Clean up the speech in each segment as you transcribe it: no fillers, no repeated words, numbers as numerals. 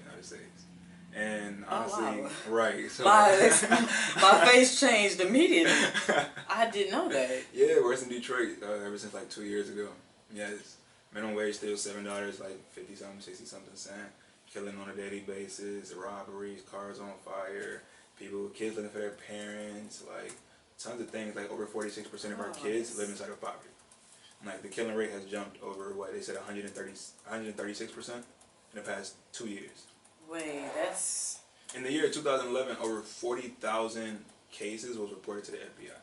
the United States. And honestly, oh, wow. right. So My face changed immediately. I didn't know that. Yeah, works in Detroit ever since like 2 years ago. Yes, minimum wage still $7, like 50 something, 60 something cent. Killing on a daily basis, robberies, cars on fire, kids looking for their parents, like tons of things. Like over 46% of our kids live inside of poverty. Like the killing rate has jumped over what they said 136% in the past 2 years. Wait, that's... In the year 2011, over 40,000 cases was reported to the FBI.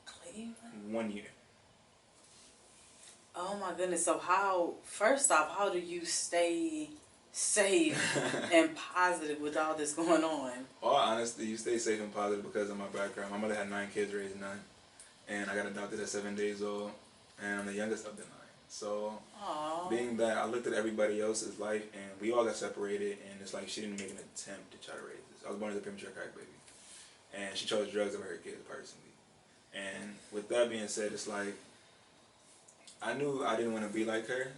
Cleveland? 1 year. Oh my goodness. So first off, how do you stay safe and positive with all this going on? All honesty, you stay safe and positive because of my background. My mother had 9 kids, raised 9. And I got adopted at 7 days old. And I'm the youngest of the 9. So, being that, I looked at everybody else's life and we all got separated. And it's like she didn't make an attempt to try to raise this. I was born as a premature crack baby. And she chose drugs over her kids personally. And with that being said, it's like, I knew I didn't want to be like her.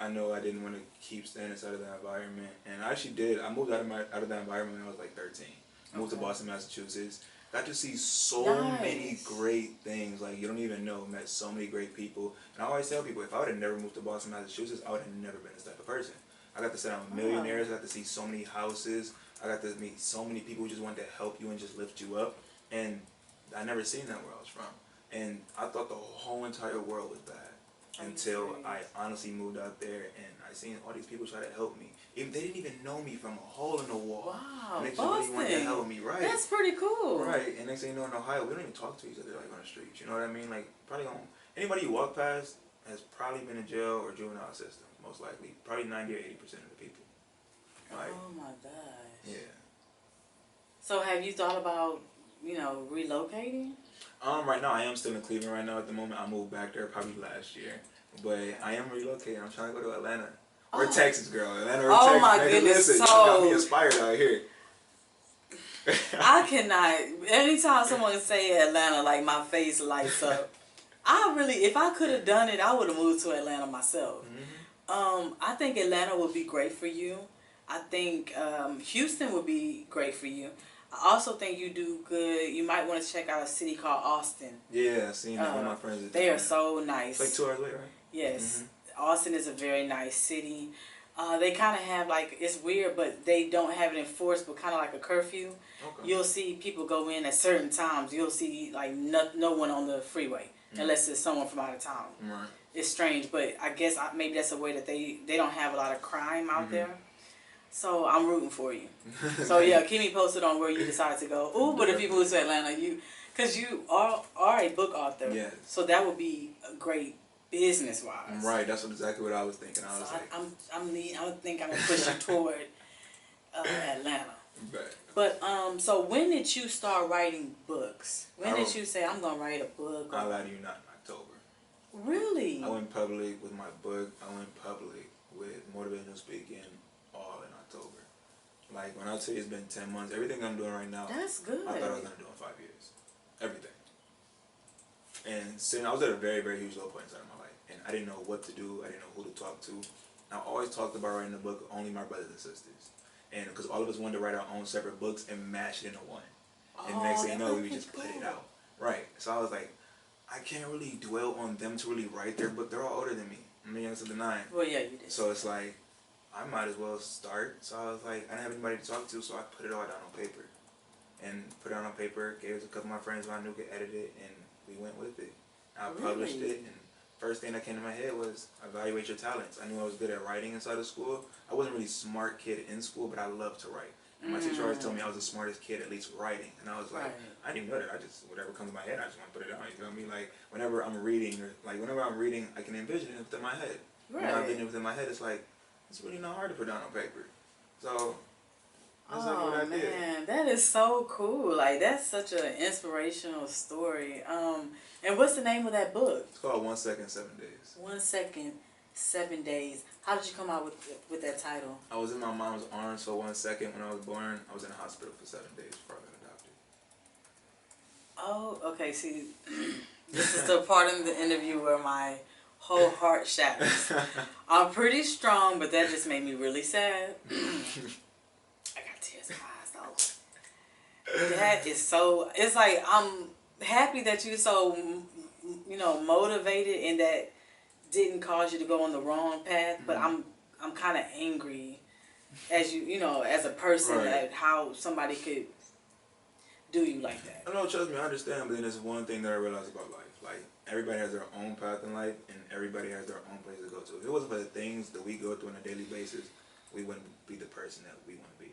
I know I didn't want to keep staying inside of that environment, and I actually did. I moved out of that environment when I was like 13. Moved to Boston, Massachusetts. Got to see so many great things. Like you don't even know. Met so many great people, and I always tell people if I would have never moved to Boston, Massachusetts, I would have never been this type of person. I got to sit down with millionaires. I got to see so many houses. I got to meet so many people who just wanted to help you and just lift you up, and I never seen that where I was from. And I thought the whole entire world was bad. Until I honestly moved out there and I seen all these people try to help me. They didn't even know me from a hole in the wall. Wow, and they just really wanted to help me, right? That's pretty cool. Right, and next thing you know in Ohio, we don't even talk to each other like on the streets. You know what I mean? Like probably anybody you walk past has probably been in jail or juvenile system, most likely. Probably 90 or 80% of the people. Like, oh my gosh. Yeah. So have you thought about, relocating? Right now I am still in Cleveland right now at the moment. I moved back there probably last year. But I am relocating. I'm trying to go to Atlanta. Or Texas, girl. Atlanta or Texas. Oh my goodness. Listen, you got me inspired out here. I cannot. Anytime someone say Atlanta, like my face lights up. If I could have done it, I would have moved to Atlanta myself. I think Atlanta would be great for you. I think Houston would be great for you. I also think you do good. You might want to check out a city called Austin. Yeah, I've seen that. One of my friends. They are so nice. It's like 2 hours away, right? Yes. Austin is a very nice city. They kind of have it's weird, but they don't have it enforced, but kind of like a curfew. Okay. You'll see people go in at certain times. You'll see no one on the freeway unless it's someone from out of town. Right. It's strange, but I guess maybe that's a way that they don't have a lot of crime out there. So I'm rooting for you. So yeah, keep me posted on where you decide to go. Ooh, but if you move to Atlanta, because you are a book author. Yes. So that would be a great business-wise. Right. That's exactly what I was thinking. I was I think I'm gonna push you toward Atlanta. Right. But so when did you start writing books? When did you say I'm gonna write a book? I'll lie to you, not in October. Really? I went public with my book. I went public with motivational speaking. All in October. Like when I tell you it's been 10 months, everything I'm doing right now. That's good. I thought I was gonna do in 5 years. Everything. And I was at a very, very huge low point inside of my life, and I didn't know what to do. I didn't know who to talk to. I always talked about writing a book only my brothers and sisters, and because all of us wanted to write our own separate books and mash it into one. And next thing you know, we would just put it out. Right. So I was like, I can't really dwell on them to really write their book. They're all older than me. I'm the youngest of the 9. Well, yeah, you did. So it's like, I might as well start. So I was like, I didn't have anybody to talk to, so I put it all down on paper. And put it on paper, gave it to a couple of my friends who I knew could edit it, and we went with it. I published it, and first thing that came to my head was evaluate your talents. I knew I was good at writing inside of school. I wasn't really a smart kid in school, but I loved to write. And my teacher always told me I was the smartest kid, at least writing. And I was like, I didn't even know that. Whatever comes to my head, I just want to put it out. You feel me? Like, whenever I'm reading, I can envision it within my head. When I envision it within my head, it's like, it's really not hard to put down on paper. So, that's like what I did. Man, that is so cool. Like, that's such an inspirational story. And what's the name of that book? It's called 1 Second, 7 Days. 1 Second, 7 Days. How did you come out with that title? I was in my mom's arms for 1 second when I was born. I was in the hospital for 7 days before I got adopted. Oh, okay. See, this is the part of the interview where my whole heart shatters. I'm pretty strong, but that just made me really sad. I got tears in my eyes though. That is so. It's like I'm happy that you're so, motivated and that didn't cause you to go on the wrong path. But I'm kind of angry as as a person at how somebody could do you like that. No, trust me, I understand. But then there's one thing that I realize about life. Like, everybody has their own path in life, and everybody has their own place to go to. If it wasn't for the things that we go through on a daily basis, we wouldn't be the person that we want to be.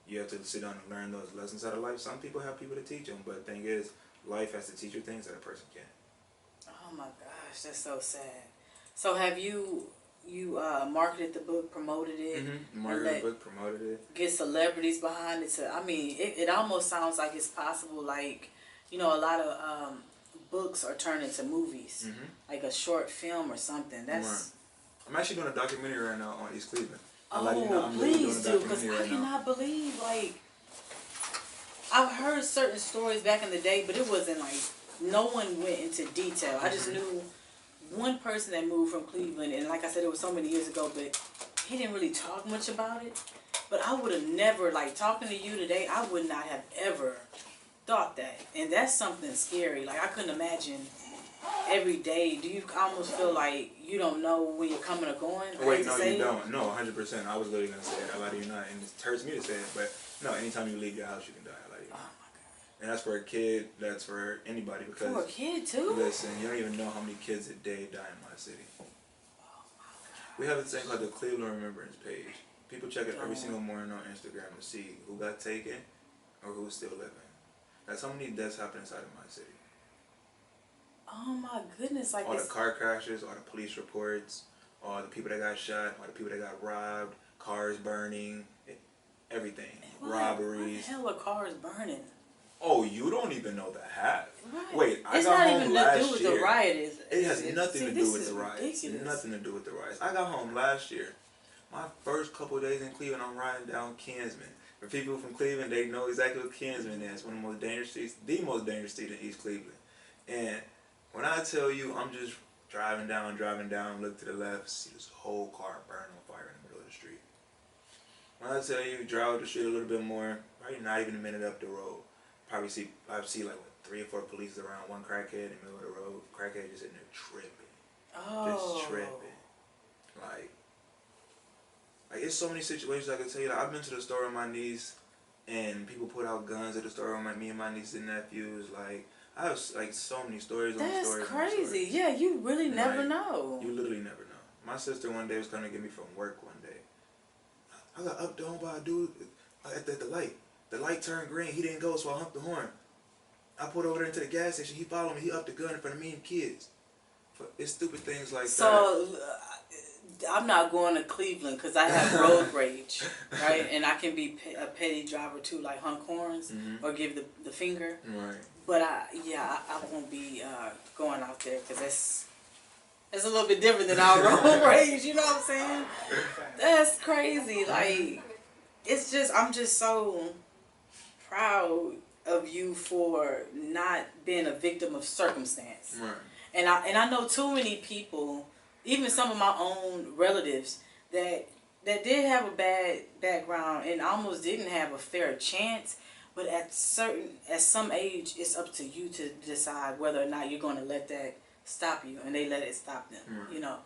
You have to sit down and learn those lessons out of life. Some people have people to teach them, but the thing is, life has to teach you things that a person can't. Oh my gosh, that's so sad. So have you marketed the book, promoted it? Marketed the book, promoted it. Get celebrities behind it. It almost sounds like it's possible, like, a lot of books are turned into movies, like a short film or something. That's. I'm actually doing a documentary right now on East Cleveland. Please do, because I cannot believe, like, I've heard certain stories back in the day, but it wasn't like, no one went into detail. I just knew one person that moved from Cleveland, and like I said, it was so many years ago, but he didn't really talk much about it. But I would have never, like, talking to you today, I would not have ever thought that. And that's something scary. Like, I couldn't imagine every day. Do you almost feel like you don't know when you're coming or going? Wait, no, you don't. No, 100%. I was literally going to say it. I lie to you not. And it hurts me to say it, but no, anytime you leave your house, you can die. I lie to you. Oh, my God. And that's for a kid. That's for anybody. Because for a kid, too? Listen, you don't even know how many kids a day die in my city. Oh, my God. We have a thing called the Cleveland Remembrance page. People check it every single morning on Instagram to see who got taken or who's still living. That's how many deaths happen inside of my city. Oh my goodness! Like all the car crashes, all the police reports, all the people that got shot, all the people that got robbed, cars burning, everything, robberies. What the hell are cars burning? Oh, you don't even know the half. Right. Wait, I got home last year. It's not even to do with the riot. It has nothing to do with the riots. Nothing to do with the riots. I got home last year. My first couple of days in Cleveland, I'm riding down Kinsman. For people from Cleveland, they know exactly what Kinsman is. One of the most dangerous streets, the most dangerous street in East Cleveland. And when I tell you, I'm just driving down, look to the left, see this whole car burning on fire in the middle of the street. When I tell you, drive up the street a little bit more, probably not even a minute up the road, I see like 3 or 4 police around, one crackhead in the middle of the road, crackhead just sitting there tripping. Oh. Just tripping. Like it's so many situations I can tell you. Like, I've been to the store with my niece, and people put out guns at the store with me and my niece and nephews. Like, I have like so many stories on stories. That's crazy. Yeah, you really never know. You literally never know. My sister one day was coming to get me from work one day. I got upped on by a dude at the light. The light turned green. He didn't go, so I humped the horn. I pulled over there into the gas station. He followed me. He upped the gun in front of me and kids. It's stupid things like that. So, I'm not going to Cleveland because I have road rage, right? And I can be a petty driver too, like honk horns or give the finger. Right. But I won't be going out there because it's a little bit different than our road rage. You know what I'm saying? That's crazy. Like, I'm just so proud of you for not being a victim of circumstance. Right. And I know too many people, even some of my own relatives, that did have a bad background and almost didn't have a fair chance. But at some age, it's up to you to decide whether or not you're going to let that stop you, and they let it stop them. You know.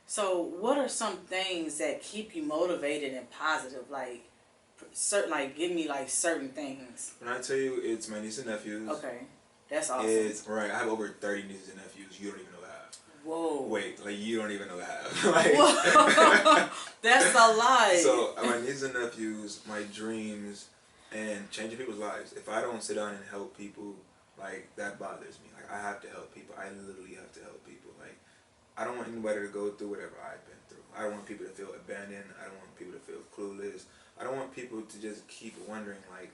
So, what are some things that keep you motivated and positive? Like give me like certain things. When I tell you, it's my niece and nephews. Okay, that's awesome. It's right. I have over 30 nieces and nephews. You don't even know that. Whoa. Wait, like you don't even know that. That's a lie. So my nieces and nephews, my dreams, and changing people's lives. If I don't sit down and help people, like that bothers me. Like I have to help people. I literally have to help people. Like I don't want anybody to go through whatever I've been through. I don't want people to feel abandoned. I don't want people to feel clueless. I don't want people to just keep wondering like,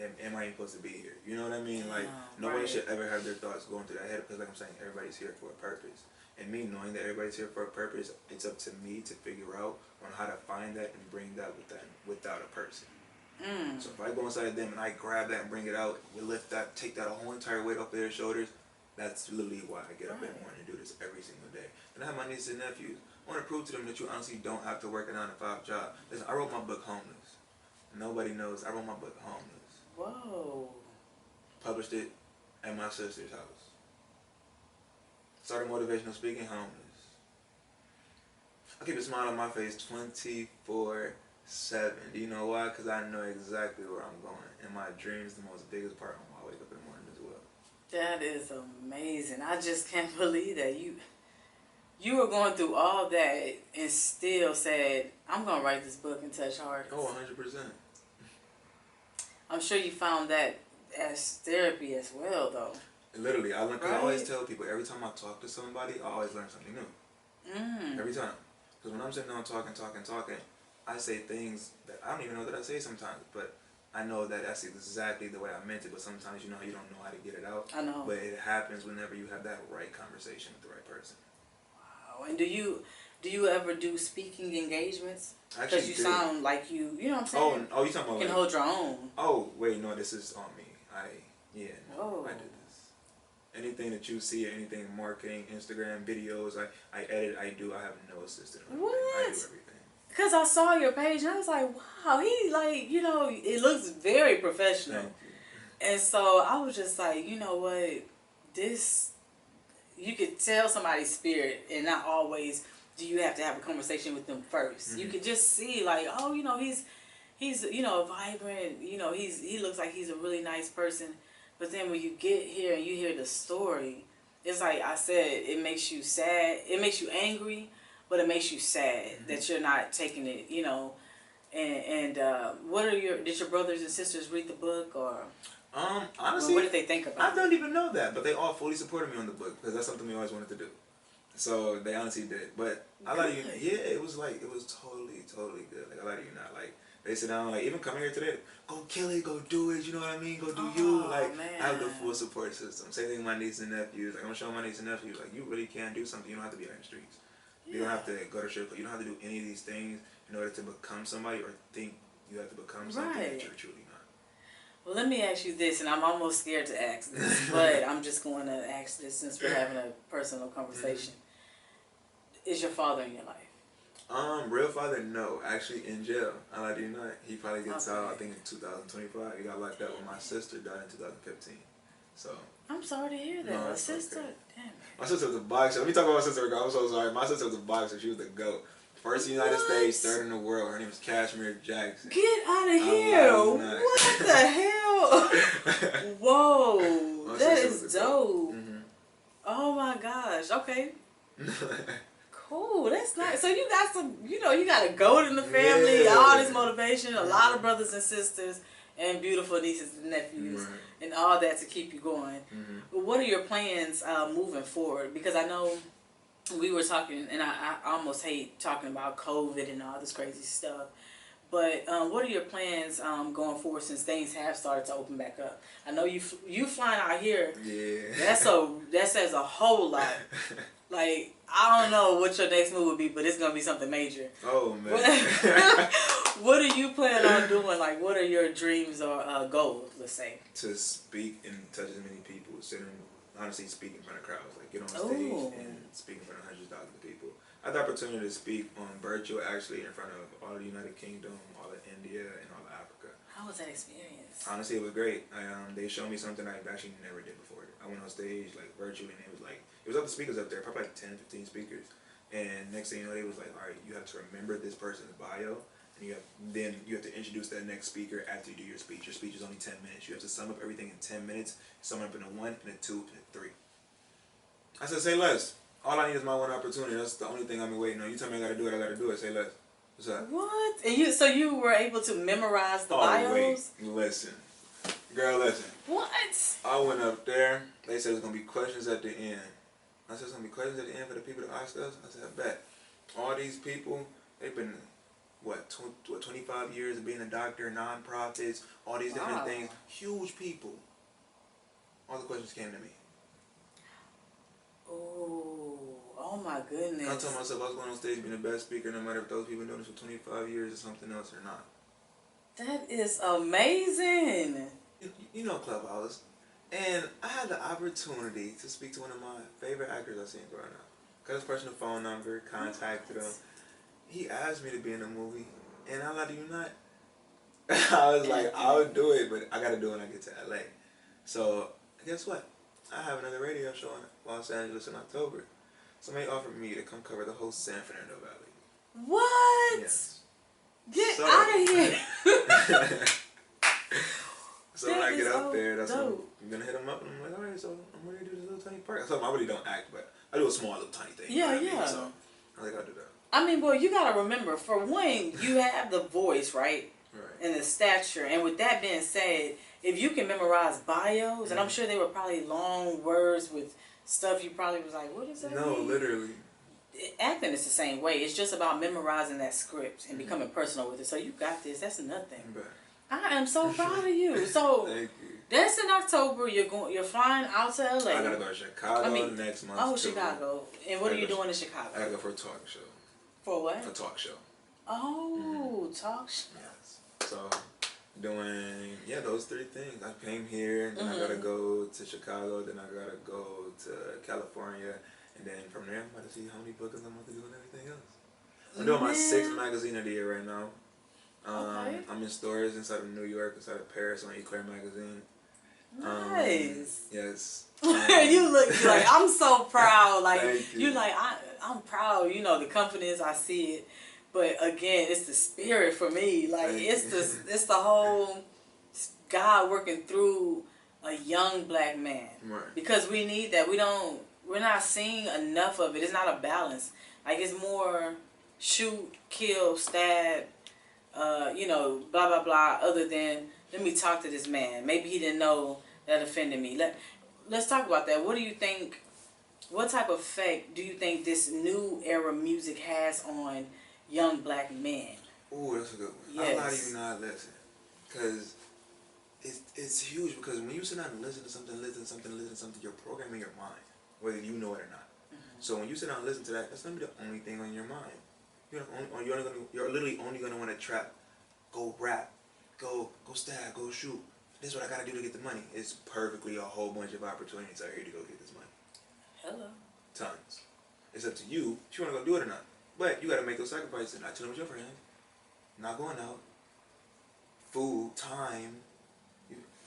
am I even supposed to be here? You know what I mean? Like nobody should ever have their thoughts going through their head because, like I'm saying, everybody's here for a purpose. And me knowing that everybody's here for a purpose, it's up to me to figure out on how to find that and bring that without a person. So if I go inside them and I grab that and bring it out, we lift that, take that whole entire weight off their shoulders, That's literally why I get up in the morning and do this every single day. And I have my nieces and nephews. I want to prove to them that you honestly don't have to work a 9-to-5 job. Listen, I wrote my book Homeless. Nobody knows I wrote my book Homeless. Whoa. Published it at my sister's house. Started motivational speaking Homeless. I keep a smile on my face 24/7. Do you know why? Because I know exactly where I'm going. And my dream is the most biggest part when I wake up in the morning as well. That is amazing. I just can't believe that you were going through all that and still said, I'm going to write this book and touch hearts. Oh, 100%. I'm sure you found that as therapy as well, though. Literally, I always tell people, every time I talk to somebody, I always learn something new. Every time. Because when I'm sitting down talking, I say things that I don't even know that I say sometimes, but I know that that's exactly the way I meant it, but sometimes you don't know how to get it out. I know. But it happens whenever you have that right conversation with the right person. Wow. And do you ever do speaking engagements? Actually, because you sound like you know what I'm saying? Oh, you talking about you can hold your own. Oh, wait, no, this is on me. I did this. Anything that you see, anything marketing, Instagram, videos, I edit, I do. I have no assistant. What? I do everything. Because I saw your page and I was like, wow, he it looks very professional. Thank you. And so I was just like, you know what, you could tell somebody's spirit and not always do you have to have a conversation with them first. You could just see like, oh, he's vibrant, he looks like he's a really nice person. But then when you get here and you hear the story, it's like I said, it makes you sad, it makes you angry, but it makes you sad that you're not taking it, and did your brothers and sisters read the book, or honestly, what did they think about it? I don't even know that, but they all fully supported me on the book because that's something we always wanted to do. So they honestly did. But I lie to you, it was totally good. Like I lie to you not. Like they sit down, like even coming here today, go kill it, go do it, you know what I mean? Go do you. Like man. I have the full support system. Same thing with my nieces and nephews. Like I'm showing my nieces and nephews, like you really can do something. You don't have to be out in the streets. You don't have to go to church. You don't have to do any of these things in order to become somebody or think you have to become something that you're truly not. Well, let me ask you this, and I'm almost scared to ask this, but I'm just going to ask this since we're having a personal conversation. Is your father in your life? Real father, no. Actually, in jail. I lie to you not. He probably gets out, I think, in 2025. He got locked up when my sister died in 2015. So. I'm sorry to hear that. My sister, okay. Damn it. My sister was a boxer. Let me talk about my sister. I'm so sorry. My sister was a boxer. She was the GOAT. First in the United States, third in the world. Her name is Kashmir Jackson. Get out of here! What the hell? Whoa, that is dope. Oh my gosh. Okay. Cool. That's nice. So you got some. You got a goat in the family. All this motivation. A lot of brothers and sisters, and beautiful nieces and nephews, and all that to keep you going. But what are your plans moving forward? Because I know. We were talking, and I almost hate talking about COVID and all this crazy stuff. But what are your plans going forward since things have started to open back up? I know you flying out here. Yeah. That says a whole lot. Like I don't know what your next move would be, but it's gonna be something major. Oh man. What do you plan on doing? Like, what are your dreams or goals? Let's say. To speak and touch as many people. Honestly, speak in front of crowds. Like get on stage and speak in front of hundreds of thousands of people. I had the opportunity to speak on virtual actually in front of all of the United Kingdom, all of India, and all of Africa. How was that experience? Honestly, it was great. They showed me something I actually never did before. I went on stage like virtually, and it was up to speakers up there, probably like 10, 15 speakers. And next thing you know, they was like, all right, you have to remember this person's bio, and you have to introduce that next speaker after you do your speech. Your speech is only 10 minutes. You have to sum up everything in 10 minutes, sum up in a 1, and a 2, and a 3. I said, say less. All I need is my one opportunity. That's the only thing I've been waiting on. You tell me I gotta do it, I gotta do it. Say less. What's up? What? And you were able to memorize the bios? Wait. Listen. Girl, listen. What? I went up there. They said there's gonna be questions at the end. I said, there's gonna be questions at the end for the people to ask us? I said, I bet. All these people, they've been, 25 years of being a doctor, non-profits, all these different things. Huge people. All the questions came to me. Oh my goodness. I told myself I was going on stage being the best speaker no matter if those people doing this for 25 years or something else or not. That is amazing. You know Clubhouse. And I had the opportunity to speak to one of my favorite actors I've seen growing up. Got his personal phone number, contacted him. He asked me to be in the movie, and I lied to you not. I was like, I would do it, but I got to do it when I get to LA. So, guess what? I have another radio show in Los Angeles in October. Somebody offered me to come cover the whole San Fernando Valley. What? Yes. Get out of here. So when I get up there, that's when I'm going to hit him up, and I'm like, all right, so I'm ready to do this little tiny part. So I really don't act, but I do a small little tiny thing. Yeah, you know yeah. So I think I'll do that. I mean, boy, you got to remember, for one, you have the voice, right? Right. And the stature. And with that being said, if you can memorize bios, and I'm sure they were probably long words with stuff you probably was like, what is that? No, mean? literally. Acting is the same way. It's just about memorizing that script and becoming personal with it. So you got this. That's nothing. But I am so proud of you. So thank you. That's in October. You're flying out to LA. I gotta go to Chicago next month. Oh, Chicago. And what are you doing in Chicago? I gotta go for a talk show. For what? A talk show. Oh, talk show. Yes. So doing those three things. I came here, then I gotta go to Chicago, then I gotta go to California, and then from there I'm about to see how many bookings I'm about to do and everything else. I'm doing my 6th magazine of the year right now. I'm in stores inside of New York, inside of Paris on Eclair magazine. Nice. Yes. You look like, I'm so proud. Like Thank you. you're like, I'm proud. You know, the companies, I see it. But again, it's the spirit for me. Like it's the whole God working through a young black man. Right. Because we need that. We're not seeing enough of it. It's not a balance. Like it's more shoot, kill, stab, blah blah blah, other than let me talk to this man. Maybe he didn't know that offended me. Let's talk about that. What do you think, what type of effect do you think this new era music has on young black men? Ooh, that's a good one. Yes. I'm not even not listening. Because it's huge, because when you sit down and listen to something, you're programming your mind, whether you know it or not. So when you sit down and listen to that, that's going to be the only thing on your mind. You're literally only going to want to trap, go rap, go stab, go shoot. This is what I got to do to get the money. It's perfectly a whole bunch of opportunities out here to go get this money. Hello. Tons. It's up to you if you want to go do it or not. But you got to make those sacrifices. Not chilling with your friends, not going out, food, time,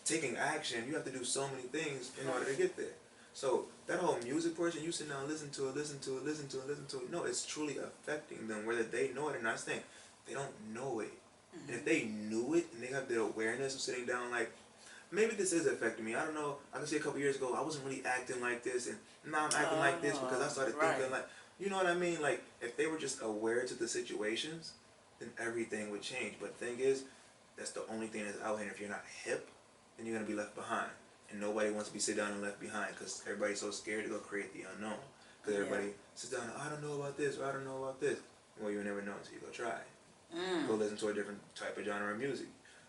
taking action. You have to do so many things in order to get there. So that whole music portion, you sit down, listen to it. No, it's truly affecting them, whether they know it or not. They don't know it. And if they knew it and they have the awareness of sitting down, like, maybe this is affecting me. I don't know. I can see a couple years ago, I wasn't really acting like this, and now I'm acting like this because I started thinking like, you know what I mean? Like, if they were just aware to the situations, then everything would change. But the thing is, that's the only thing that's out here. If you're not hip, then you're going to be left behind. And nobody wants to be sit down and left behind because everybody's so scared to go create the unknown. Because everybody sits down and, I don't know about this, or I don't know about this. Well, you'll never know until you go try. Go listen to a different type of genre of music.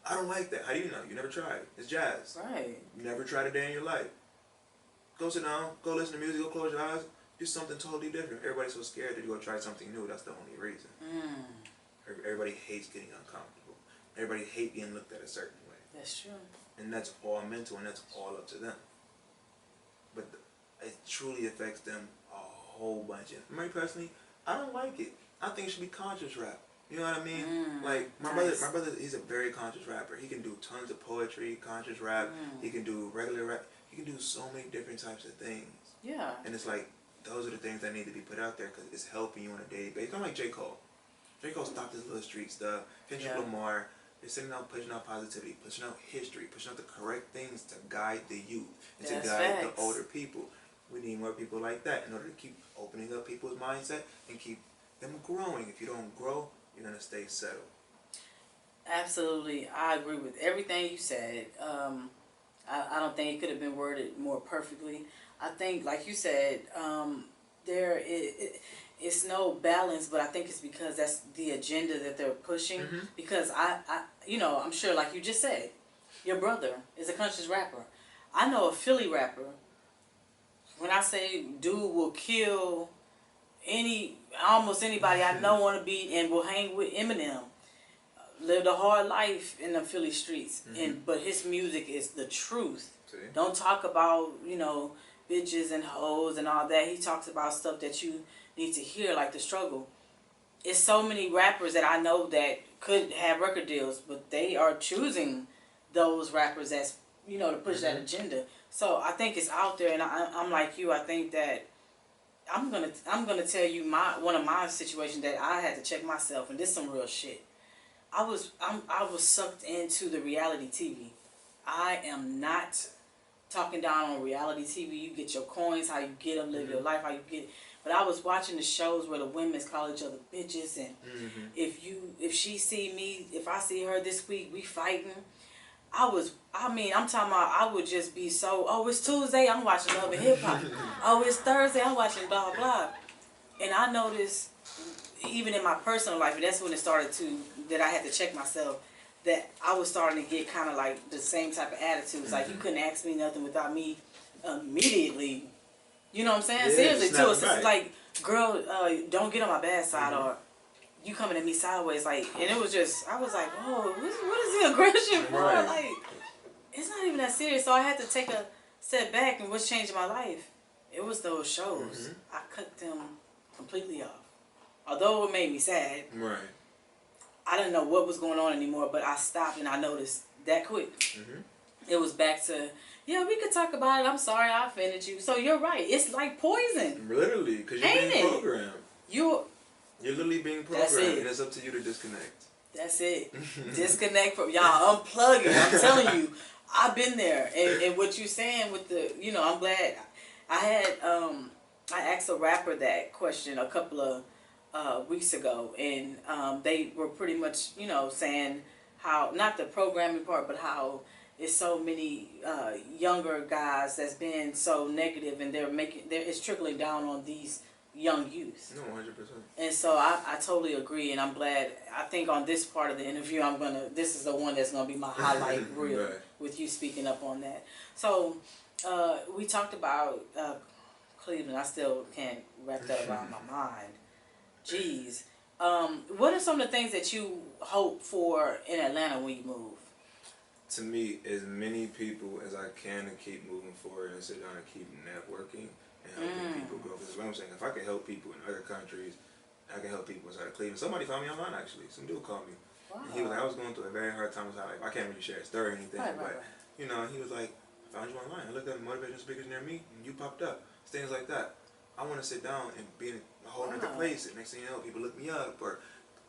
I don't like that. How do you know? You never tried. It's jazz. Right. You never tried a day in your life. Go sit down, go listen to music, go close your eyes, do something totally different. Everybody's so scared to go try something new. That's the only reason. Everybody hates getting uncomfortable. Everybody hates being looked at a certain way. That's true. And that's all mental, and that's all up to them. But it truly affects them a whole bunch. And me personally, I don't like it. I think it should be conscious rap. You know what I mean? Like my brother, he's a very conscious rapper. He can do tons of poetry, conscious rap. He can do regular rap. He can do so many different types of things. Yeah. And it's like, those are the things that need to be put out there because it's helping you on a daily basis. Kind of like J. Cole. J. Cole stopped his little street stuff. Kendrick Lamar is sitting out, pushing out positivity, pushing out history, pushing out the correct things to guide the youth and to guide the older people. We need more people like that in order to keep opening up people's mindset and keep them growing. If you don't grow, you're going to stay settled. Absolutely. I agree with everything you said. I don't think it could have been worded more perfectly. I think, like you said, it's no balance, but I think it's because that's the agenda that they're pushing. Because I'm sure, like you just said, your brother is a conscious rapper. I know a Philly rapper. When I say dude will kill almost anybody I know want to be and will hang with Eminem. Lived a hard life in the Philly streets, but his music is the truth. Don't talk about, you know, bitches and hoes and all that. He talks about stuff that you need to hear, like the struggle. It's so many rappers that I know that could have record deals, but they are choosing those rappers as, you know, to push that agenda. So I think it's out there, and I'm like you. I think that I'm gonna tell you one of my situations that I had to check myself, and this is some real shit. I was sucked into the reality TV. I am not talking down on reality TV. You get your coins, how you get them, live your life, how you get it. But I was watching the shows where the women call each other bitches, and if she see me, if I see her this week, we fighting. I'm talking about, I would just be so, oh, it's Tuesday, I'm watching Love and Hip Hop. Oh, it's Thursday, I'm watching blah, blah. And I noticed, even in my personal life, and that's when it started that I had to check myself, that I was starting to get kind of like the same type of attitudes. Like, you couldn't ask me nothing without me immediately, you know what I'm saying? Yeah, seriously, too. It's right. like, girl, don't get on my bad side, or you coming at me sideways, like, and it was just, I was like, whoa, what is the aggression for? Right. Like, it's not even that serious. So I had to take a step back, and what's changing my life? It was those shows. I cut them completely off. Although it made me sad. Right. I didn't know what was going on anymore, but I stopped and I noticed that quick. It was back to, yeah, we could talk about it. I'm sorry I offended you. So you're right. It's like poison. Literally, because you're being programmed. You're literally being programmed, and it's up to you to disconnect. That's it. Disconnect from y'all. Unplug it. I'm telling you, I've been there. And what you're saying with the, you know, I'm glad I had, I asked a rapper that question a couple of weeks ago, and they were pretty much, you know, saying how, not the programming part, but how it's so many younger guys that's been so negative, and it's trickling down on these young youth. No, 100%. And so I totally agree, and I'm glad. I think on this part of the interview, this is the one that's gonna be my highlight reel, right. with you speaking up on that. So we talked about Cleveland. I still can't wrap that around my mind. Jeez. What are some of the things that you hope for in Atlanta when you move? To me, as many people as I can to keep moving forward and sit down and keep networking and helping people grow. Because what I'm saying, if I can help people in other countries, I can help people inside of Cleveland. Somebody found me online, actually. Some dude called me. Wow. And he was like, I was going through a very hard time with my life. I can't really share a story or anything, but, you know, he was like, I found you online. I looked up motivational speakers near me, and you popped up. Things like that. I want to sit down and be in a whole other place. And next thing you know, people look me up, or,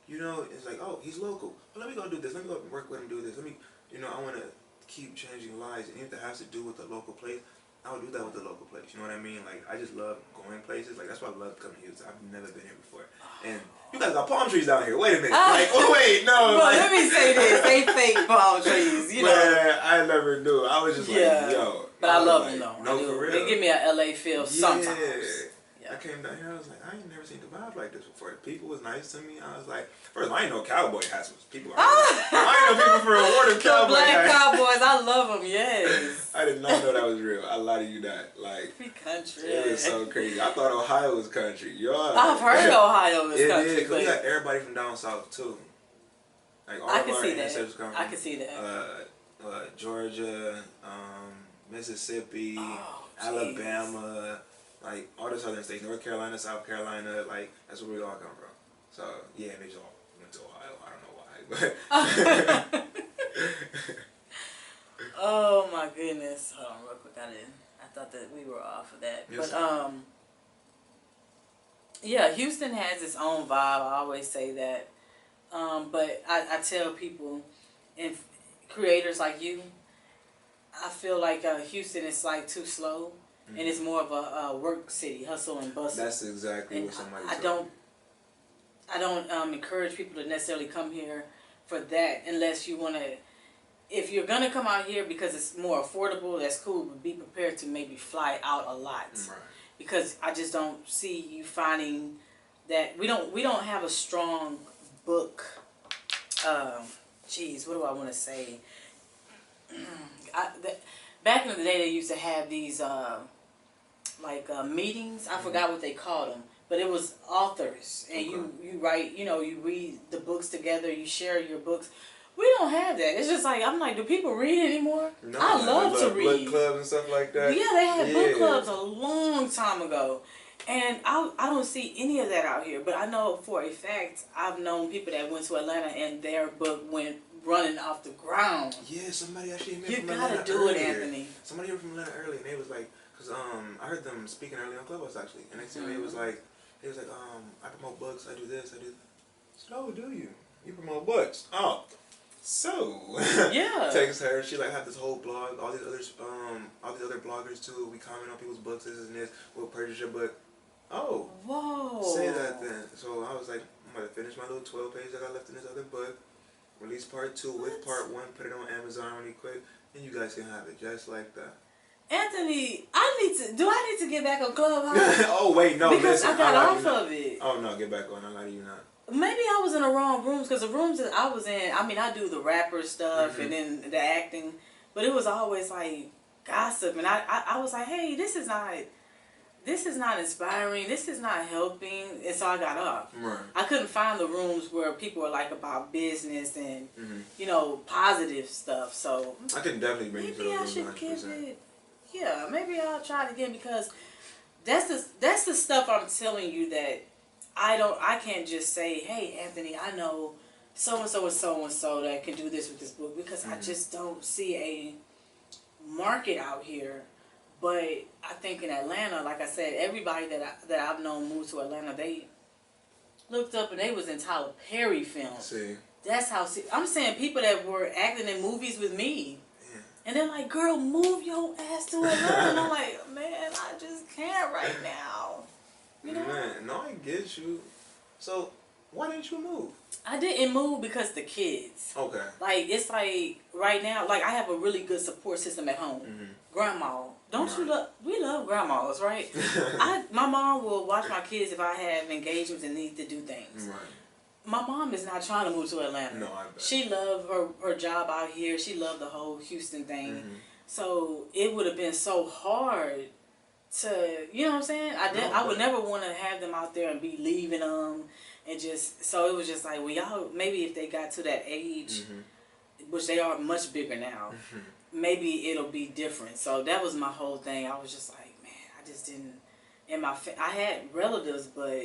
you know, it's like, oh, he's local. Well, let me go do this. Let me go work with him, do this. Let me, you know, I want to keep changing lives. And if it has to do with the local place, I would do that with the local place. You know what I mean? Like, I just love going places. Like, that's why I love coming here. I've never been here before. And you guys got palm trees down here. Wait a minute. Like, oh, wait, no. Well, like, let me say this. They fake palm trees, you know. Man, I never knew. I was just like, yo. But I love like, them, though. No, for real. They give me an LA feel sometimes. Yeah. I came down here, I was like, I ain't never seen the vibe like this before. People was nice to me. I was like, first of all, I ain't know cowboy hats was people. I ain't know people for awarded cowboy black hats. cowboys, I love them, yes. I did not know that was real. I lie to you that. Like, Free country. It was so crazy. I thought Ohio was country. I've heard Ohio was country. It is, because we got everybody from down south, too. Like, all I of can our see that. ancestors come from, I can see that. Georgia, Mississippi, Alabama, like all the southern states, North Carolina, South Carolina, like that's where we all come from. So yeah, they just all went to Ohio. I don't know why, but oh my goodness. Hold on real quick, I thought that we were off of that. Yes, but yeah, Houston has its own vibe. I always say that. But I tell people, and creators like you, I feel like Houston is like too slow, and it's more of a work city, hustle and bustle. That's exactly what somebody I told me. I don't encourage people to necessarily come here for that unless you want to. If you're gonna come out here because it's more affordable, that's cool. But be prepared to maybe fly out a lot, Right. Because I just don't see you finding that we don't have a strong book. Geez, what do I want to say? Back in the day, they used to have these meetings. I forgot what they called them, but it was authors, and you write. You know, you read the books together. You share your books. We don't have that. It's just like, I'm like, do people read anymore? No, I love to read. Book clubs and stuff like that. Yeah, they had book clubs a long time ago. And I don't see any of that out here. But I know for a fact, I've known people that went to Atlanta and their book went running off the ground. Yeah, somebody actually met you from gotta Atlanta do earlier. it, Anthony. Somebody here from Atlanta early, and they was like, because I heard them speaking early on Clubhouse actually, and next thing it was like, I promote books, I do this, I do that. So, oh, do you? You promote books? Oh, so yeah. Text her. She like have this whole blog. All these other bloggers too. We comment on people's books. This and this. We'll purchase your book. Oh, whoa. Say that then. So I was like, I'm gonna finish my little 12 pages I got left in this other book. Release part 2 with part 1. Put it on Amazon really quick, and you guys can have it just like that. Anthony, do I need to get back on Clubhouse? Oh wait, no, because listen, I got off of it. Oh no, get back on. I lie to you not. Maybe I was in the wrong rooms, because the rooms that I was in, I mean, I do the rapper stuff and then the acting, but it was always like gossip, and I was like, hey, this is not inspiring, this is not helping, and so I got off. Right. I couldn't find the rooms where people were like about business and you know, positive stuff. So I can definitely bring you to those rooms. Maybe I should give it. Yeah, maybe I'll try it again, because that's the stuff I'm telling you that I can't just say, hey, Anthony, I know so-and-so and so-and-so that can do this with this book, because I just don't see a market out here. But I think in Atlanta, like I said, everybody that I've known moved to Atlanta, they looked up and they was in Tyler Perry films. See. That's how, I'm saying people that were acting in movies with me. Yeah. And they're like, girl, move your ass to Atlanta. And I'm like, man, I just can't right now. You know? Man, no, I get you. So, why didn't you move? I didn't move because the kids. Okay. Like, it's like, right now, like, I have a really good support system at home. Grandma. Don't you love, we love grandmas, right? My mom will watch my kids if I have engagements and need to do things. Right. My mom is not trying to move to Atlanta. No, I bet. She loved her job out here. She loved the whole Houston thing. So, it would have been so hard to, you know what I'm saying? I would never want to have them out there and be leaving them, and just, so it was just like, well, y'all, maybe if they got to that age, which they are much bigger now, maybe it'll be different. So that was my whole thing. I was just like, man, I just didn't, I had relatives, but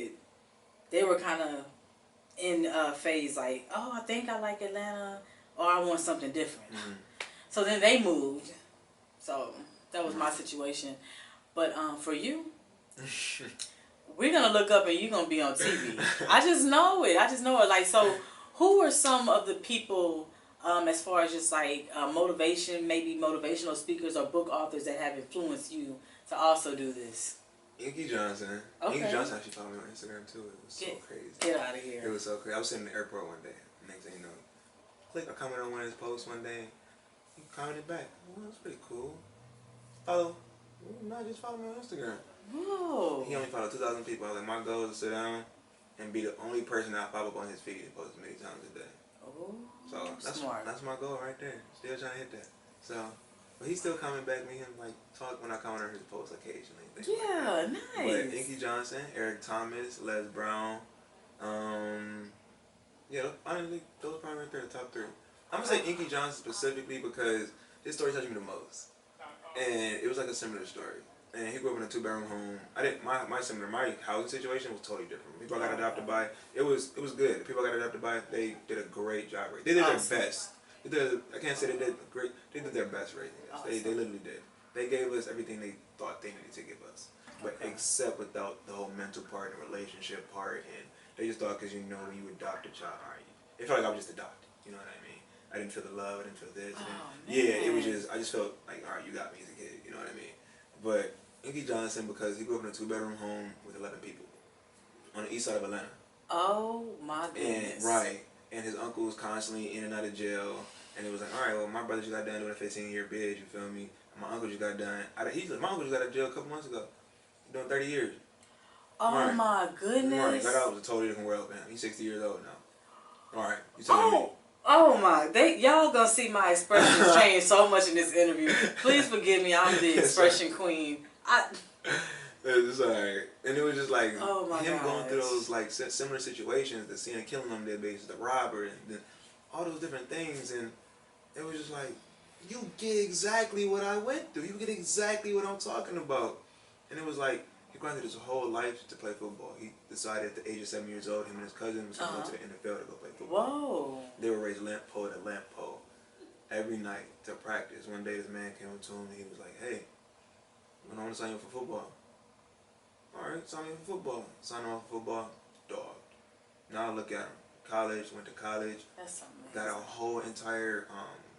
they were kind of in a phase like, oh, I think I like Atlanta, or I want something different. So then they moved. So that was my situation. But for you, we're going to look up and you're going to be on TV. I just know it. Like, so who are some of the people, as far as just like motivation, maybe motivational speakers or book authors that have influenced you to also do this? Inky Johnson. Okay. Inky Johnson actually followed me on Instagram too. It was so crazy. Get out of here. It was so crazy. I was sitting in the airport one day. Next thing you know, I commented on one of his posts one day. He commented back. Well, that's pretty cool. Just follow me on Instagram. Whoa. He only followed 2,000 people. I was like, my goal is to sit down and be the only person that I follow up on his feed and post as many times a day. Oh, so that's my goal right there. Still trying to hit that. So, but he's still coming back. Me and him like talk when I comment on his posts occasionally. Yeah, like nice. But Inky Johnson, Eric Thomas, Les Brown, yeah, honestly, those are probably right there, the top 3. I'm gonna say Inky Johnson specifically because his story touched me the most, and it was like a similar story. And he grew up in a 2-bedroom home. My housing situation was totally different. People I got adopted by, it was good. The people I got adopted by, they did a great job. They did their best. I can't say they did great. They did their best raising us. They literally did. They gave us everything they thought they needed to give us, but except without the whole mental part and relationship part. And they just thought because when you adopt a child, all right, it felt like I was just adopted. You know what I mean? I didn't feel the love. I didn't feel this. It was just, I just felt like, all right, you got me as a kid. You know what I mean? But Inky Johnson, because he grew up in a 2-bedroom home with 11 people on the east side of Atlanta. Oh my goodness! And his uncle was constantly in and out of jail, and it was like, all right, well, my brother just got done doing a 15-year bid. You feel me? And my uncle just got done. My uncle just got out of jail a couple months ago, doing 30 years. Oh my goodness! Got out was a totally different world, man. He's 60 years old now. All right, you telling me? Oh my, y'all gonna see my expressions change so much in this interview. Please forgive me, I'm the expression queen. It's alright. And it was just like him going through those like similar situations, the seeing killing them, the robber, and all those different things, and it was just like, you get exactly what I went through. You get exactly what I'm talking about. And it was like, he granted his whole life to play football. He decided at the age of 7 years old, him and his cousin was going to go to the NFL to go play football. Whoa. They were raised lamp pole to lamp pole every night to practice. One day this man came up to him and he was like, hey, I want to sign you up for football. Alright, sign me up for football. Sign him up for football. Dog. Now look at him. College, went to college. That's amazing. Got a whole entire,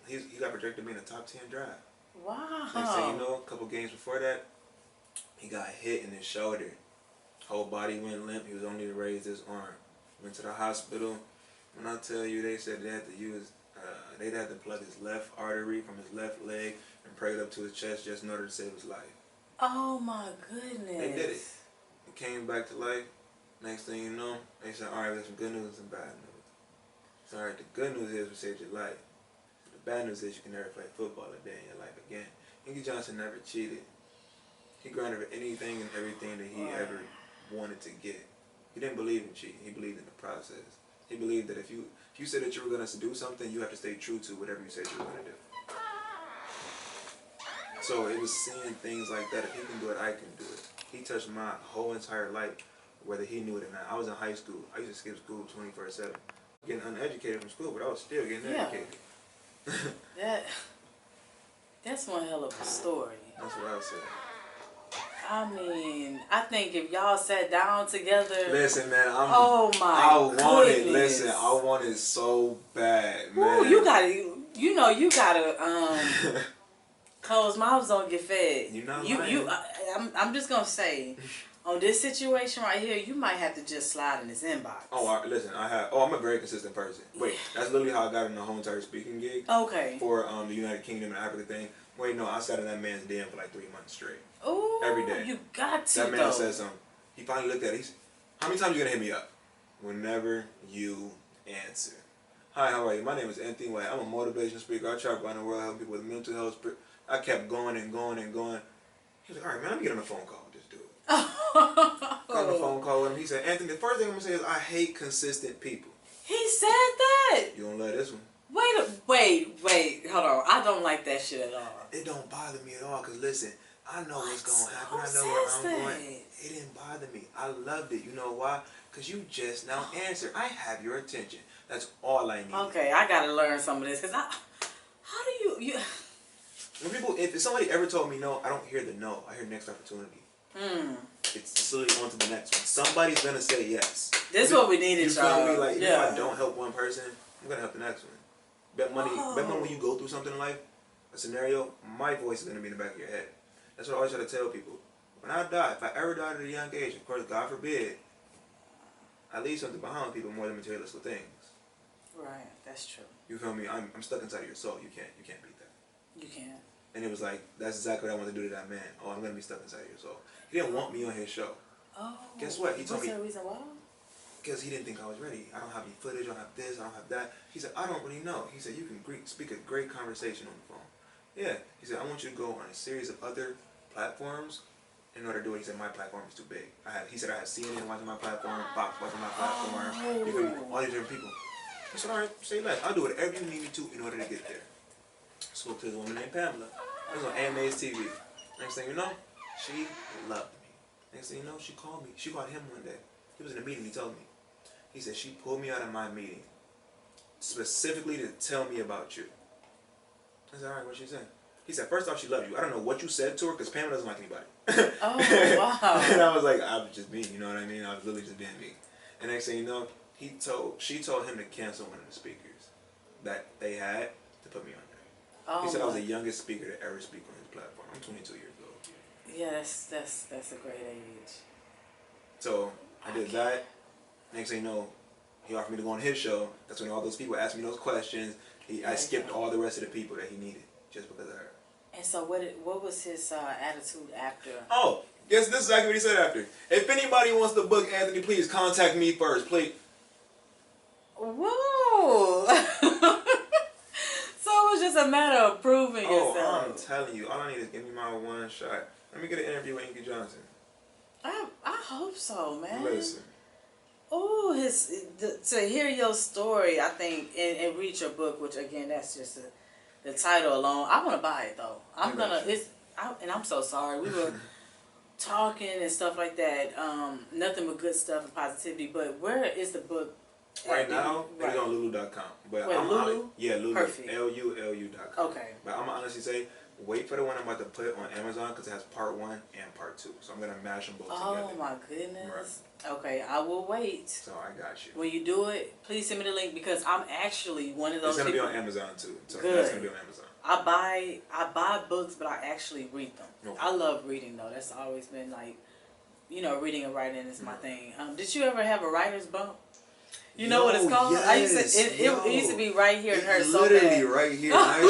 he got projected to be in the top 10 draft. Wow. Next thing you know, a couple games before that, he got hit in his shoulder. Whole body went limp. He was only to raise his arm. Went to the hospital. When I tell you, they said they had to use, they'd have to plug his left artery from his left leg and pray it up to his chest just in order to save his life. Oh my goodness. They did it. He came back to life. Next thing you know, they said, all right, there's some good news and some bad news. So, all right, the good news is we saved your life. The bad news is you can never play football a day in your life again. Inky Johnson never cheated. He granted anything and everything that he ever wanted to get. He didn't believe in cheating. He believed in the process. He believed that if you said that you were going to do something, you have to stay true to whatever you said you were going to do. So it was seeing things like that. If he can do it, I can do it. He touched my whole entire life, whether he knew it or not. I was in high school. I used to skip school 24/7. Getting uneducated from school, but I was still getting educated. That's one hell of a story. That's what I would say. I mean, I think if y'all sat down together. Listen, man, I want it so bad, man. Ooh, you gotta, closed mouths don't get fed. You're not lying. I'm just gonna say, on this situation right here, you might have to just slide in his inbox. Listen, I'm a very consistent person. Wait, that's literally how I got in the whole entire speaking gig. Okay. For the United Kingdom and Africa thing. Wait, no, I sat in that man's DM for like 3 months straight. Ooh, every day. You got to. That man said something. He finally looked at it. How many times are you gonna hit me up? Whenever you answer. Hi, how are you? My name is Anthony White. I'm a motivational speaker. I travel around the world helping people with mental health. I kept going and going and going. He was like, all right, man, let me get on a phone call with this dude. Got on a phone call with him. He said, Anthony, the first thing I'm gonna say is I hate consistent people. He said that. You don't love this one. Wait, hold on. I don't like that shit at all. It don't bother me at all, because listen, I know what's going to happen. I know where I'm going. It didn't bother me. I loved it. You know why? Because you just now answered. I have your attention. That's all I need. Okay, I got to learn some of this, because how do you... If somebody ever told me no, I don't hear the no. I hear next opportunity. It's literally on to the next one. Somebody's going to say yes. This is what we needed, y'all. You feel me? Like, if I don't help one person, I'm going to help the next one. Bet money when you go through something in life, a scenario, my voice is going to be in the back of your head. That's what I always try to tell people. When I die, if I ever died at a young age, of course, God forbid, I leave something behind people more than materialistic things. Right, that's true. You feel me? I'm stuck inside of your soul. You can't beat that. You can't. And it was like, that's exactly what I wanted to do to that man. Oh, I'm going to be stuck inside of your soul. He didn't want me on his show. Oh. Guess what? He told me. What's the reason why? Because he didn't think I was ready. I don't have any footage, I don't have this, I don't have that. He said, I don't really know. He said, you can speak a great conversation on the phone. Yeah. He said, I want you to go on a series of other platforms in order to do it. He said, my platform is too big. He said, I have CNN watching my platform, Fox watching my platform, you feel me? All these different people. I said, all right, say less. I'll do whatever you need me to in order to get there. I spoke to this woman named Pamela. It was on AMA's TV. Next thing you know, she loved me. Next thing you know, she called me. She called him one day. He was in a meeting, he told me. He said, she pulled me out of my meeting specifically to tell me about you. I said, all right, what'd she say? He said, first off, she loved you. I don't know what you said to her because Pamela doesn't like anybody. Oh, wow. And I was like, I was just being, you know what I mean? I was literally just being me. And next thing you know, she told him to cancel one of the speakers that they had to put me on there. He said I was the youngest speaker to ever speak on his platform. I'm 22 years old. Yeah, that's a great age. So I did that. Next thing you know, he offered me to go on his show. That's when all those people asked me those questions. I skipped all the rest of the people that he needed just because of her. And so what was his attitude after? Oh, guess this is exactly what he said after. If anybody wants to book Anthony, please contact me first, please. Whoa. So it was just a matter of proving yourself. Oh, I'm telling you, all I need is give me my one shot. Let me get an interview with Inky Johnson. I hope so, man. Listen. Oh, to hear your story, I think, and read your book, which again, that's just the title alone. I want to buy it though. And I'm so sorry. We were talking and stuff like that. Nothing but good stuff and positivity. But where is the book? Right now, it's on Lulu.com. But wait, Lulu? Yeah, Lulu. Perfect. LULU.com. Okay. But I'm gonna honestly say, wait for the one I'm about to put on Amazon because it has part 1 and part 2. So I'm gonna mash them both together. Oh my goodness. Right. Okay, I will wait. So I got you. When you do it, please send me the link because I'm actually one of those. It's gonna be on Amazon too. So Good. That's gonna be on Amazon. I buy books, but I actually read them. Okay. I love reading though. That's always been like, reading and writing is my thing. Did you ever have a writer's bump? You know what it's called? Yes, I used to. It used to be right here and hurt so bad. Literally right here. And I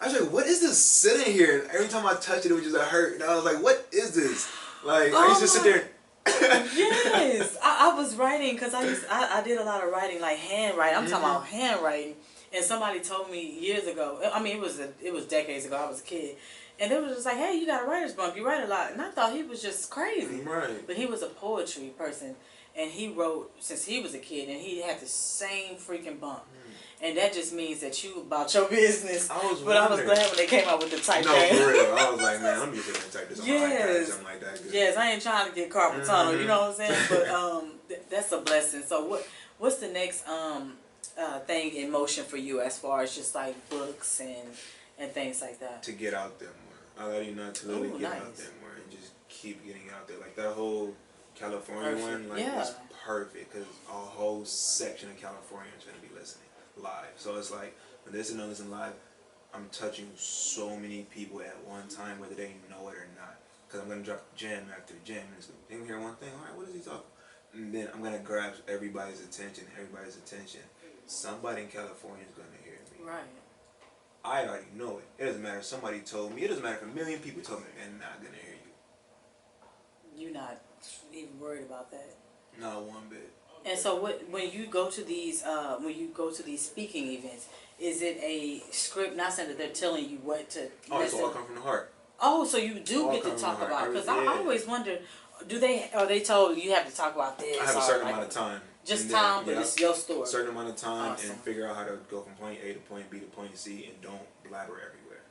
was like, what is this sitting here? And every time I touched it, it would just hurt. And I was like, what is this? Like I used to sit there. Yes, I was writing because I did a lot of writing, like handwriting. I'm talking about handwriting. And somebody told me years ago. I mean, it was decades ago. I was a kid, and they was just like, "Hey, you got a writer's bump. You write a lot." And I thought he was just crazy. Right. But he was a poetry person, and he wrote since he was a kid, and he had the same freaking bump. And that just means that you about your business. I was glad when they came out with the type. No, for real. I was like, man, I'm just gonna type this on my iPad, something like that. Good. Yes, I ain't trying to get carpal tunnel. You know what I'm saying? But that's a blessing. So what's the next thing in motion for you as far as just like books and things like that? To get out there more. I let you know to really get out there more and just keep getting out there. Like that whole California one, like it's perfect because a whole section of California is gonna be listening live. So it's like when they listen live, I'm touching so many people at one time, whether they know it or not. Because I'm gonna drop jam after jam, and it's gonna hear one thing. All right, what is he talking? And then I'm gonna grab everybody's attention. Somebody in California is gonna hear me. Right. I already know it. It doesn't matter if somebody told me. It doesn't matter if a million people told me. They're not gonna hear you. You're not even worried about that. Not one bit. And so, when you go to these speaking events, is it a script? Not saying that they're telling you what to. Oh, it's all come from the heart. Oh, so you do get to talk about it because I always wonder, are they told you have to talk about this? I have a certain amount of time. Just time, but it's your story. A certain amount of time and figure out how to go from point A to point B to point C and don't blabber everywhere.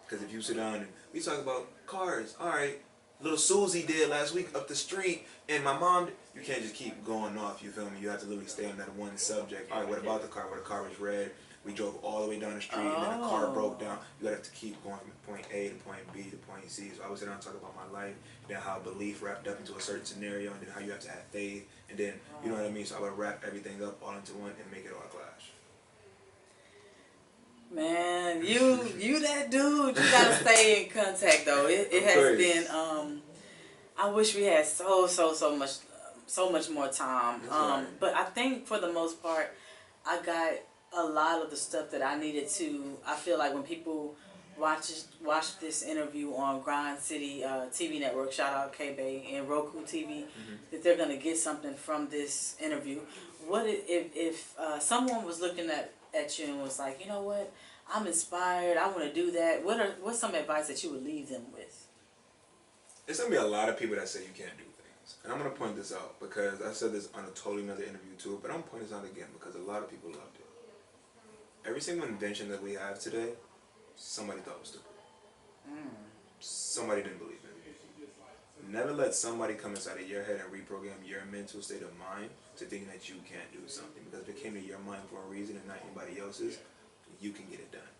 Because if you sit down and we talk about cars, all right. Little Susie did last week up the street, and my mom. You can't just keep going off. You feel me? You have to literally stay on that one subject. All right, what about the car? Well, the car was red. We drove all the way down the street, and then a car broke down. You got to keep going from point A to point B to point C. So I was sitting down and talk about my life, then how belief wrapped up into a certain scenario, and then how you have to have faith, and then you know what I mean. So I would wrap everything up all into one and make it all clash. Man, you that dude. You gotta stay in contact though. It has been. I wish we had so much more time. But I think for the most part, I got a lot of the stuff that I needed to. I feel like when people watch this interview on Grind City TV network, shout out K-Bay and Roku TV, that they're gonna get something from this interview. What if someone was looking at you and was like, you know what, I'm inspired, I want to do that. What's some advice that you would leave them with? There's gonna be a lot of people that say you can't do things, and I'm gonna point this out because I said this on a totally another interview too. But I'm gonna point this out again because a lot of people loved it. Every single invention that we have today, somebody thought was stupid. Somebody didn't believe in it. Never let somebody come inside of your head and reprogram your mental state of mind to think that you can't do something. Because if it came to your mind for a reason and not anybody else's, you can get it done.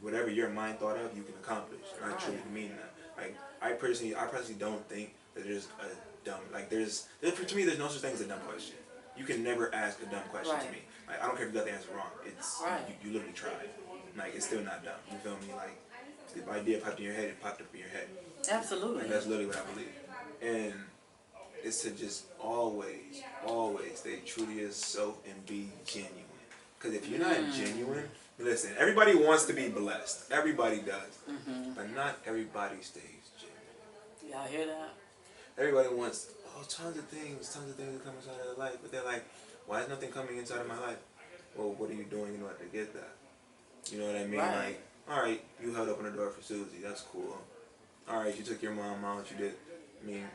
Whatever your mind thought of, you can accomplish. And I truly mean that. Like I personally don't think that there's a dumb to me there's no such thing as a dumb question. You can never ask a dumb question to me. Like I don't care if you got the answer wrong. It's you literally tried. Like it's still not dumb. You feel me? Like the idea popped in your head, it popped up in your head. Absolutely. Like, that's literally what I believe. And it's to just always stay true to yourself and be genuine. Because if you're not genuine, listen, everybody wants to be blessed. Everybody does. But not everybody stays genuine. Y'all hear that? Everybody wants, tons of things to come inside of their life. But they're like, why is nothing coming inside of my life? Well, what are you doing in order to get that? You know what I mean? Right. Like, alright, you held open the door for Susie. That's cool. Alright, you took your mom out. You did. I mean,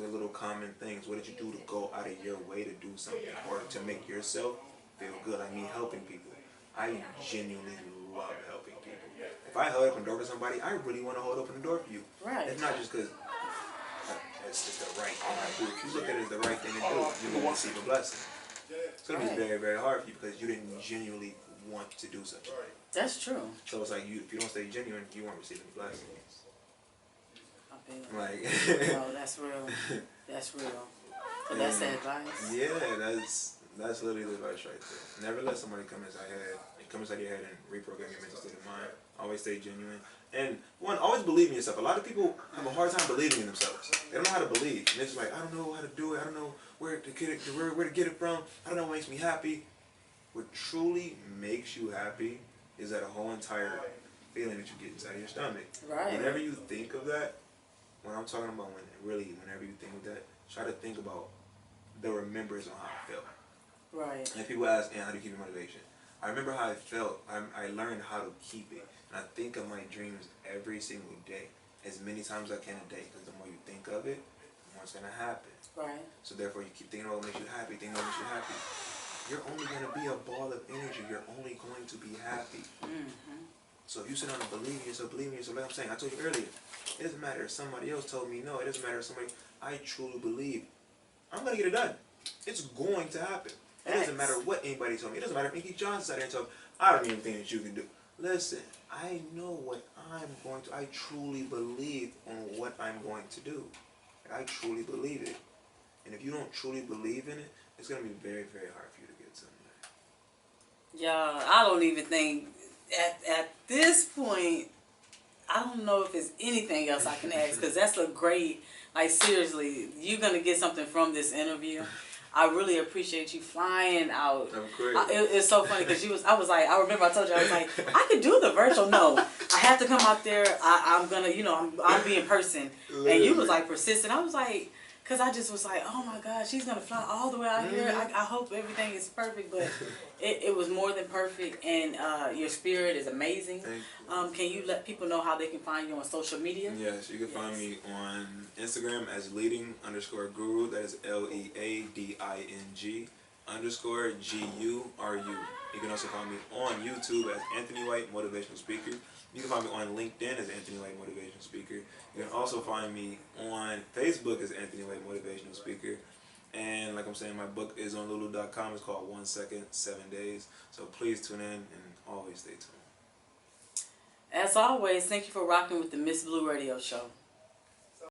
the little common things. What did you do to go out of your way to do something or to make yourself feel good? Like me helping people. I genuinely love helping people. If I hold open the door for somebody, I really want to hold open the door for you. Right. It's not just because it's just the right thing to do. If you look at it as the right thing to do, you're going to receive a blessing. It's going to be very, very hard for you because you didn't genuinely want to do something. That's true. So it's like if you don't stay genuine, you won't receive any blessings. Like, no, that's real. That's real. But that's the advice. Yeah, that's literally the advice right there. Never let somebody come inside your head and reprogram your mental state of mind. Always stay genuine. And one, always believe in yourself. A lot of people have a hard time believing in themselves. They don't know how to believe. And it's like, I don't know how to do it. I don't know where to get it from. I don't know what makes me happy. What truly makes you happy is that a whole entire feeling that you get inside your stomach. Right. Whenever you think of that, when I'm talking about whenever you think of that, try to think about the remembrance on how I felt. Right. And people ask, how do you keep your motivation? I remember how I felt. I learned how to keep it. And I think of my dreams every single day, as many times as I can a day, because the more you think of it, the more it's going to happen. Right. So therefore, you keep thinking about what makes you happy, thinking about what makes you happy. You're only going to be a ball of energy. You're only going to be happy. Mm-hmm. So if you sit down and believe in yourself, like I'm saying, I told you earlier, it doesn't matter if somebody else told me no. It doesn't matter if I truly believe I'm going to get it done. It's going to happen. It doesn't matter what anybody told me. It doesn't matter if Nikki Johnson sat there and told me, I don't even think that you can do. Listen, I know what I'm going to. I truly believe on what I'm going to do. I truly believe it. And if you don't truly believe in it, it's going to be very, very hard for you to get somewhere. Yeah, I don't even think, at this point, I don't know if there's anything else I can ask, because that's a great, like, seriously, you're going to get something from this interview. I really appreciate you flying out. Of course. It's so funny because I remember I told you, I was like, I could do the virtual. No, I have to come out there. I'm going to, I'll be in person. And you was like persistent. I was like, because I just was like, oh my God, she's going to fly all the way out here. I hope everything is perfect. But it was more than perfect. And your spirit is amazing. Can you let people know how they can find you on social media? Yes, you can find me on Instagram as leading_guru. That is LEADING_GURU. You can also find me on YouTube as Anthony White Motivational Speaker. You can find me on LinkedIn as Anthony White Motivational Speaker. You can also find me on Facebook as Anthony White Motivational Speaker. And like I'm saying, my book is on lulu.com. It's called 1 Second, 7 Days. So please tune in and always stay tuned. As always, thank you for rocking with the Miss Blue Radio Show.